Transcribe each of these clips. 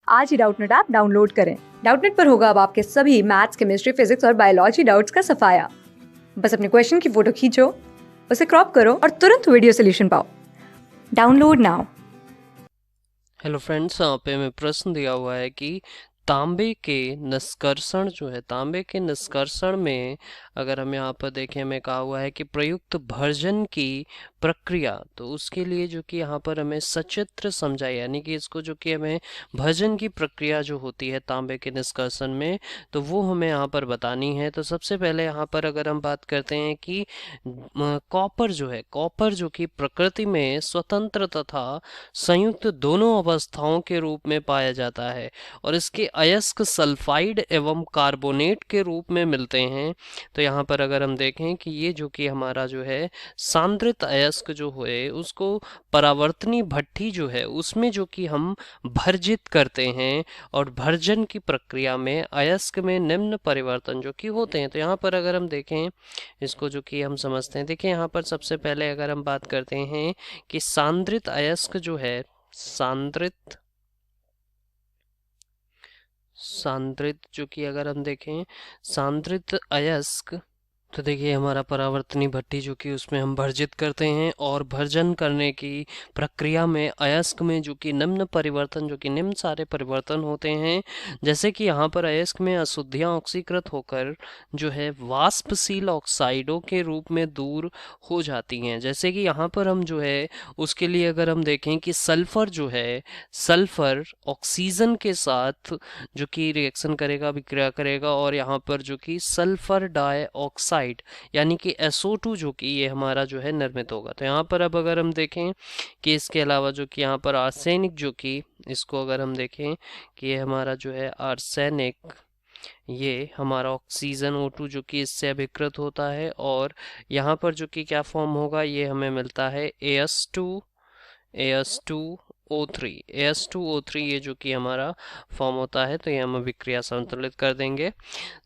आज ही Doubtnut app download करें। Doubtnut पर होगा अब आपके सभी मैथ्स, केमिस्ट्री, फिजिक्स और बायोलॉजी डाउट्स का सफाया। बस अपने क्वेश्चन की फोटो खींचो, उसे क्रॉप करो और तुरंत वीडियो सोल्यूशन पाओ। Download now. हेलो फ्रेंड्स, यहाँ पे हमें प्रश्न दिया हुआ है कि तांबे के निष्कर्षण जो है, तांबे के निष्कर्षण में अगर हम यहाँ पर देखें, हमें कहा हुआ है कि प्रयुक्त भर्जन की प्रक्रिया, तो उसके लिए जो कि यहाँ पर हमें सचित्र समझाए, यानी कि इसको जो कि हमें भर्जन की प्रक्रिया जो होती है तांबे के निष्कर्षण में, तो वो हमें यहाँ पर बतानी है। तो सबसे पहले यहाँ पर अगर हम बात करते हैं कि कॉपर जो है, कॉपर जो कि प्रकृति में स्वतंत्र तथा संयुक्त दोनों अवस्थाओं के रूप में पाया जाता है और इसके अयस्क सल्फाइड एवं कार्बोनेट के रूप में मिलते हैं। तो यहाँ पर अगर हम देखें कि ये जो कि हमारा जो है सांद्रित अयस्क जो है, उसको परावर्तनी भट्ठी जो है उसमें जो कि हम भर्जित करते हैं और भर्जन की प्रक्रिया में अयस्क में निम्न परिवर्तन जो कि होते हैं। तो यहाँ पर अगर हम देखें इसको जो कि हम समझते हैं, देखिए यहाँ पर सबसे पहले अगर हम बात करते हैं कि सांद्रित अयस्क जो है, सांद्रित जो कि अगर हम देखें सांद्रित अयस्क, तो देखिए हमारा परावर्तनी भट्ठी जो कि उसमें हम भर्जित करते हैं और भर्जन करने की प्रक्रिया में अयस्क में जो कि निम्न परिवर्तन, जो कि निम्न सारे परिवर्तन होते हैं। जैसे कि यहाँ पर अयस्क में अशुद्धियाँ ऑक्सीकृत होकर जो है वाष्पशील ऑक्साइडों के रूप में दूर हो जाती हैं। जैसे कि यहाँ पर हम जो है उसके लिए अगर हम देखें कि सल्फर जो है, सल्फर ऑक्सीजन के साथ जो कि रिएक्शन करेगा, अभिक्रिया करेगा और यहाँ पर जो कि सल्फर डाइऑक्साइड यानी कि SO2 जो कि ये हमारा जो है निर्मित होगा। तो यहाँ पर अब अगर हम देखें कि इसके अलावा जो कि यहाँ पर आर्सेनिक जो कि इसको अगर हम देखें कि ये हमारा जो है आर्सेनिक, ये हमारा ऑक्सीजन O2 जो कि इससे अभिकृत होता है और यहाँ पर जो कि क्या फॉर्म होगा, ये हमें मिलता है AS2O3 ये जो कि हमारा फॉर्म होता है। तो ये हम अभिक्रिया संतुलित कर देंगे।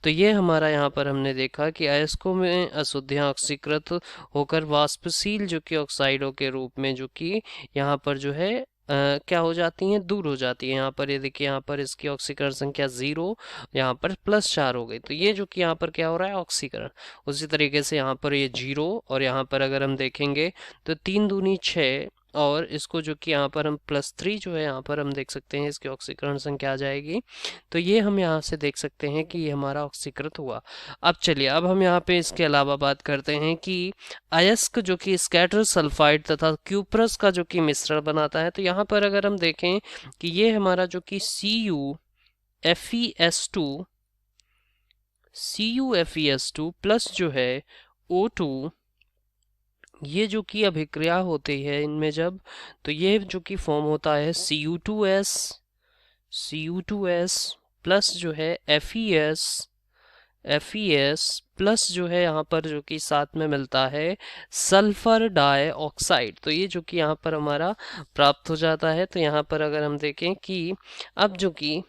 तो ये हमारा यहाँ पर हमने देखा कि अयस्कों में अशुद्धियाँ ऑक्सीकृत होकर वाष्पशील जो कि ऑक्साइडों के रूप में जो कि यहाँ पर जो है क्या हो जाती हैं, दूर हो जाती है। यहाँ पर ये देखिए, यहाँ पर इसकी ऑक्सीकरण संख्या 0, यहाँ पर +4 हो गई। तो ये जो कि यहाँ पर क्या हो रहा है, ऑक्सीकरण। उसी तरीके से यहाँ पर ये 0 और यहाँ पर अगर हम देखेंगे तो 3 दूनी 6 और इसको जो कि यहाँ पर हम +3 जो है यहाँ पर हम देख सकते हैं इसकी ऑक्सीकरण संख्या आ जाएगी। तो ये हम यहाँ से देख सकते हैं कि ये हमारा ऑक्सीकृत हुआ। अब चलिए, अब हम यहाँ पे इसके अलावा बात करते हैं कि अयस्क जो कि स्कैटर सल्फाइड तथा क्यूप्रस का जो कि मिश्रण बनाता है। तो यहाँ पर अगर हम देखें कि ये हमारा जो कि CuFeS2 प्लस जो है O2, ये जो कि अभिक्रिया होती है इनमें जब, तो ये जो कि फॉर्म होता है Cu2S प्लस जो है FeS प्लस जो है यहाँ पर जो कि साथ में मिलता है सल्फर डाइऑक्साइड। तो ये जो कि यहाँ पर हमारा प्राप्त हो जाता है। तो यहाँ पर अगर हम देखें कि अब जो कि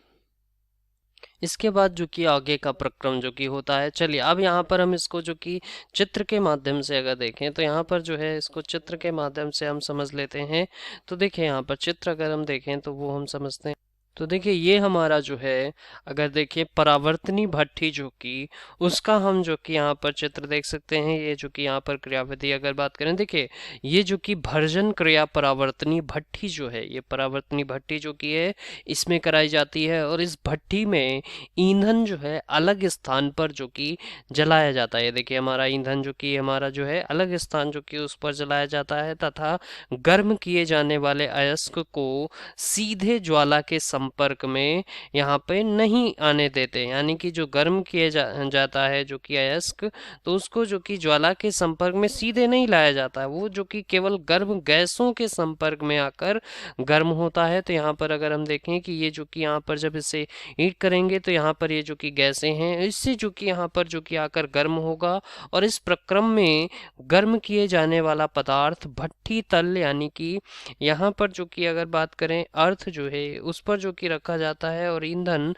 इसके बाद जो कि आगे का प्रक्रम जो कि होता है, चलिए अब यहाँ पर हम इसको जो कि चित्र के माध्यम से अगर देखें, तो यहाँ पर जो है इसको चित्र के माध्यम से हम समझ लेते हैं। तो देखिए यहाँ पर चित्र अगर हम देखें तो वो हम समझते हैं। तो देखिए ये हमारा जो है, अगर देखिए परावर्तनी भट्ठी जो कि उसका हम जो कि यहाँ पर चित्र देख सकते हैं। ये जो कि यहाँ पर क्रियाविधि अगर बात करें, देखिए ये जो कि भर्जन क्रिया परावर्तनी भट्ठी जो है, ये परावर्तनी भट्ठी जो कि है इसमें कराई जाती है और इस भट्ठी में ईंधन जो है अलग स्थान पर जो कि जलाया जाता है। देखिए हमारा ईंधन जो कि हमारा जो है अलग स्थान जो कि उस पर जलाया जाता है तथा गर्म किए जाने वाले अयस्क को सीधे ज्वाला के संपर्क में यहाँ पे नहीं आने देते। यानी कि जो गर्म किए जाता है जो कि अयस्क, तो उसको जो कि ज्वाला के संपर्क में सीधे नहीं लाया जाता है, वो जो कि केवल गर्म गैसों के संपर्क में आकर गर्म होता है। तो यहाँ पर अगर हम देखें कि ये जो कि यहाँ पर जब इसे हीट करेंगे तो यहाँ पर ये जो कि गैसें हैं, इससे जो कि यहाँ पर जो कि आकर गर्म होगा और इस प्रक्रम में गर्म किए जाने वाला पदार्थ भट्ठी तल, यानी कि यहाँ पर जो कि अगर बात करें अर्थ जो है उस पर जो जो कि रखा जाता है और ईंधन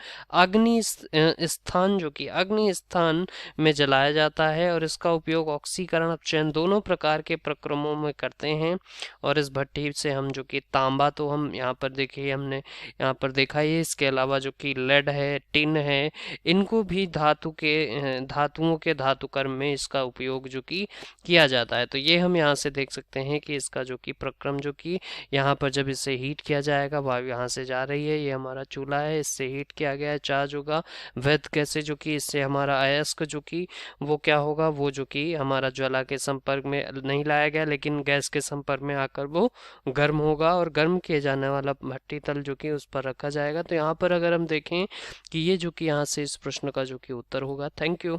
स्थान जो कि अग्नि स्थान में जलाया जाता है और इसका उपयोग ऑक्सीकरण अपचयन दोनों प्रकार के प्रक्रमों में करते हैं। और इस भट्टी से हम जो कि तांबा तो हम यहाँ पर देखिए हमने यहाँ पर देखा ही है, इसके अलावा जो कि लेड है, टिन है, इनको भी धातुओं के धातुकर्म में इसका उपयोग जो कि किया जाता है। तो ये हम यहाँ से देख सकते हैं कि इसका जो कि प्रक्रम जो कि यहाँ पर जब इसे हीट किया जाएगा, वायु यहाँ से जा रही है, ये हमारा चूल्हा है, इससे हीट किया गया है, चार्ज होगा वैध कैसे जो कि इससे हमारा अयस्क जो कि वो क्या होगा, वो जो कि हमारा ज्वाला के संपर्क में नहीं लाया गया लेकिन गैस के संपर्क में आकर वो गर्म होगा और गर्म किए जाने वाला भट्टी तल जो कि उस पर रखा जाएगा। तो यहाँ पर अगर हम देखें कि ये जो कि यहाँ से इस प्रश्न का जो कि उत्तर होगा। Thank you.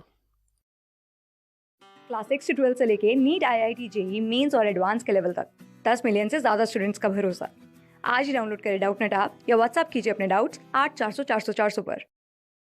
क्लास 6 से 12 से लेके नीट, IIT, जेई मेंस और एडवांस के लेवल तक 10 मिलियन से ज़्यादा स्टूडेंट्स का भरोसा। आज ही डाउनलोड करें डाउटनेट ऐप या व्हाट्सएप कीजिए अपने डाउट्स 8400 400 400 पर।